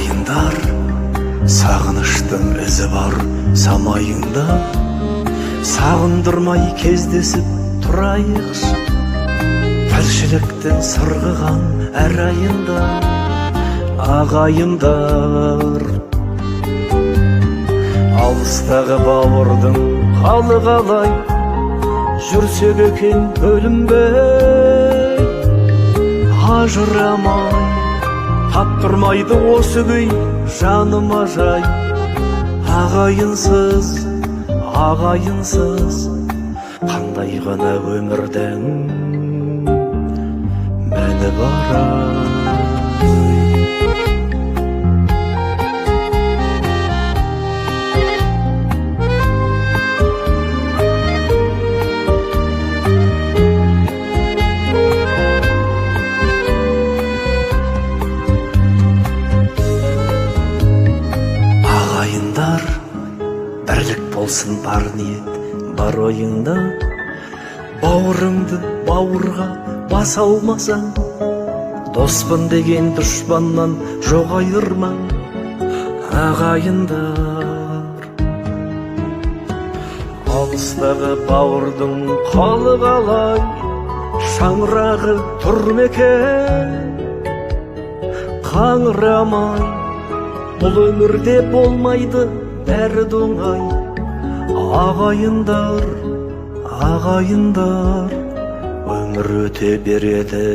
Ағайындар, сағыныштың ізі бар самайыңда, сағындырмай кездесіп тұрайықшы, тіршіліктің сырғыған әр айында. Ағайындар, алыстағы бауырдың халы қалай, жүрсек екен бөлінбей, ажырамай таптырмайды осы күй жаныма жай. Ағайынсыз, ағайынсыз қандай ғана өмірдің мәні бар. Ағайындар, бірлік болсын бар ниет, бар ойыңда. Бауырыңды бауырға бас алмасаң, доспын деген дұшпаннан жоқ айырма. Ағайындар, алыстағы бауырдың қалы қалай, шаңырағы тұр мекен. Қаңырамай, бұл өмірде болмайды бәрі доңай. Ағайындар, ағайындар, өмір өте береді.